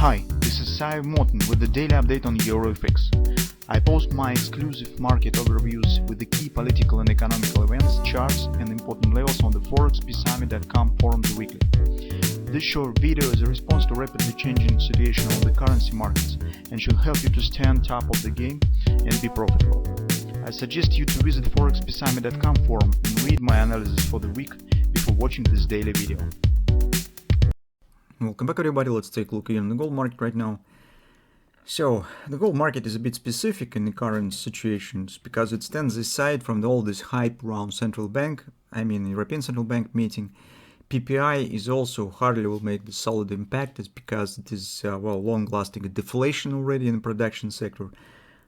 Hi, this is Sive Morten with the daily update on EuroFX. I post my exclusive market overviews with the key political and economical events, charts and important levels on the ForexPeaceArmy.com forums weekly. This short video is a response to rapidly changing situation on the currency markets and should help you to stay on top of the game and be profitable. I suggest you to visit ForexPeaceArmy.com forum and read my analysis for the week before watching this daily video. Welcome back everybody, let's take a look here in the gold market right now. So, the gold market is a bit specific in the current situations because it stands aside from all this hype around central bank, European Central Bank meeting. PPI is also hardly will make the solid impact. It's because it is long-lasting deflation already in the production sector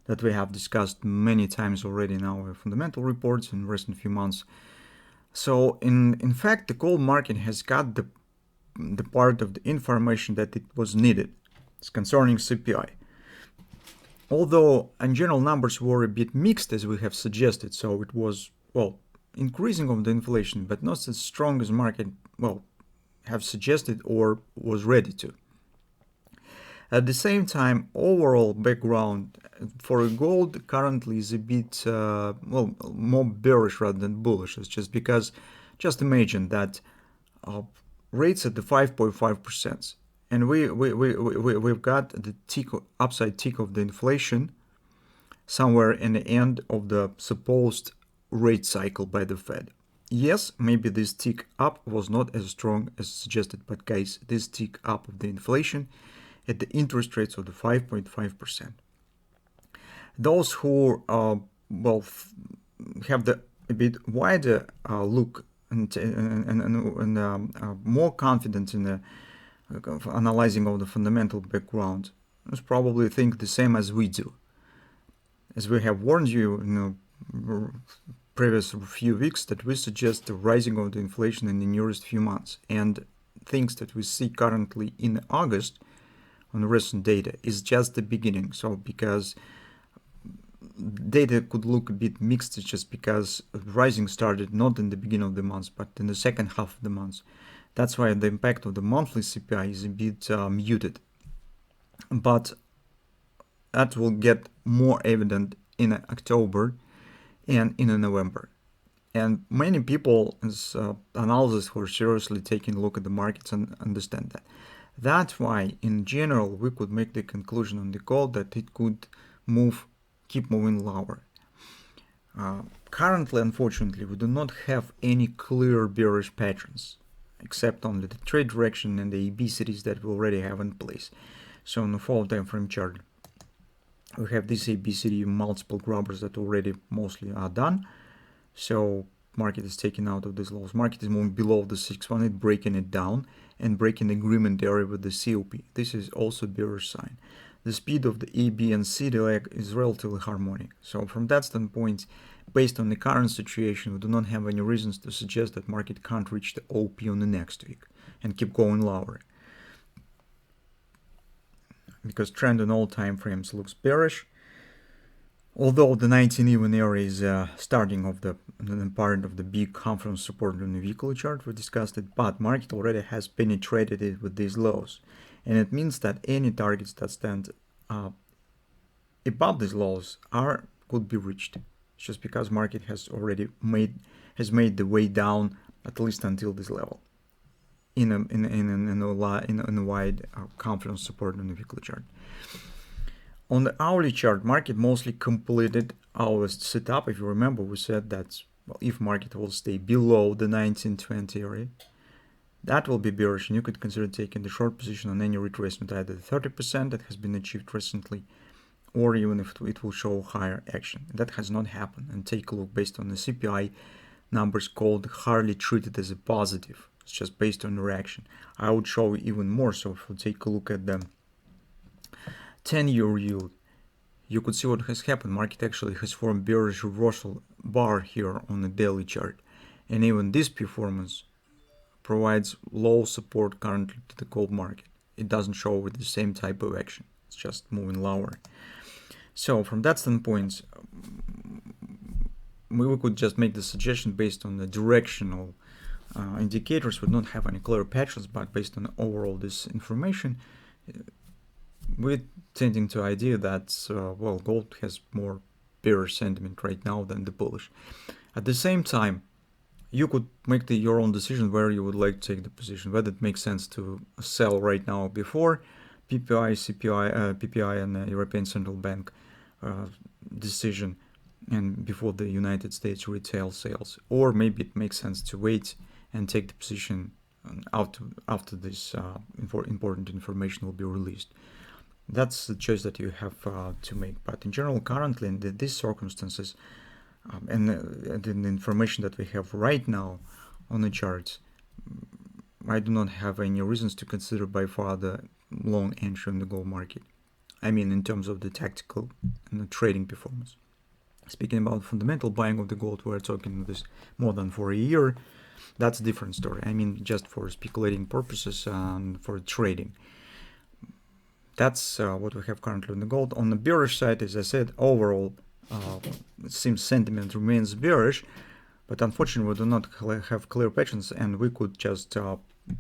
that we have discussed many times already in our fundamental reports in recent few months. So, in fact, the gold market has got the part of the information that it was needed. It's concerning CPI. Although in general numbers were a bit mixed as we have suggested, so it was increasing of the inflation, but not as strong as market have suggested or was ready to. At the same time, overall background for gold currently is a bit more bearish rather than bullish. It's just because, just imagine that rates at the 5.5%, and we've got the upside tick of the inflation somewhere in the end of the supposed rate cycle by the Fed. Yes, maybe this tick up was not as strong as suggested, but guys, this tick up of the inflation at the interest rates of the 5.5%. Those who have the a bit wider look and more confident in the analyzing of the fundamental background, probably think the same as we do. As we have warned you in the previous few weeks that we suggest the rising of the inflation in the nearest few months, and things that we see currently in August on recent data is just the beginning. So because data could look a bit mixed just because rising started not in the beginning of the month but in the second half of the month. That's why the impact of the monthly CPI is a bit muted, but that will get more evident in October and in November. And many people as analysts who are seriously taking a look at the markets and understand that. That's why in general we could make the conclusion on the gold that it could keep moving lower. Currently, unfortunately, we do not have any clear bearish patterns, except only the trade direction and the ABCDs that we already have in place. So on the 4 time frame chart, we have this ABCD multiple grabbers that already mostly are done. So market is taken out of these lows. Market is moving below the 618, breaking it down and breaking the agreement area with the COP. This is also a bearish sign. The speed of the A, B, and C leg is relatively harmonic. So from that standpoint, based on the current situation, we do not have any reasons to suggest that market can't reach the OP on the next week and keep going lower. Because trend on all time frames looks bearish. Although the 19 even area is starting of the part of the big conference support on the weekly chart, we discussed it, but market already has penetrated it with these lows. And it means that any targets that stand above these lows could be reached. It's just because market has already made the way down at least until this level in a wide confluence support on the weekly chart. On the hourly chart, market mostly completed our setup. If you remember, we said that if market will stay below the 1920 area, that will be bearish, and you could consider taking the short position on any retracement, either the 30% that has been achieved recently, or even if it will show higher action. That has not happened. And take a look based on the CPI numbers called hardly treated as a positive. It's just based on reaction. I would show even more. So if we take a look at the 10-year yield, you could see what has happened. Market actually has formed bearish reversal bar here on the daily chart, and even this performance provides low support currently to the gold market. It doesn't show with the same type of action. It's just moving lower. So from that standpoint, we could just make the suggestion based on the directional indicators. We don't have any clear patterns, but based on overall this information, we're tending to idea that well, gold has more bearish sentiment right now than the bullish. At the same time, you could make your own decision where you would like to take the position, whether it makes sense to sell right now before PPI, CPI, PPI and the European Central Bank decision and before the United States retail sales, or maybe it makes sense to wait and take the position after this important information will be released. That's the choice that you have to make. But in general, currently in these circumstances, and the information that we have right now on the charts, I do not have any reasons to consider by far the long entry in the gold market. I mean, in terms of the tactical and the trading performance. Speaking about fundamental buying of the gold, we're talking this more than for a year. That's a different story. I mean, just for speculating purposes and for trading. That's what we have currently in the gold. On the bearish side, as I said, overall, it seems sentiment remains bearish, but unfortunately we do not have clear patterns, and we could just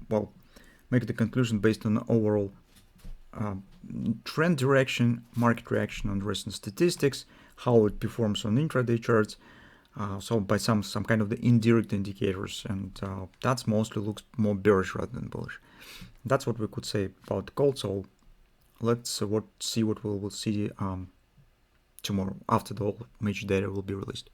well, make the conclusion based on overall trend direction, market reaction on recent statistics, how it performs on intraday charts, so by some kind of the indirect indicators, and that's mostly looks more bearish rather than bullish. That's what we could say about gold. So let's see what we will see tomorrow after the whole major data will be released.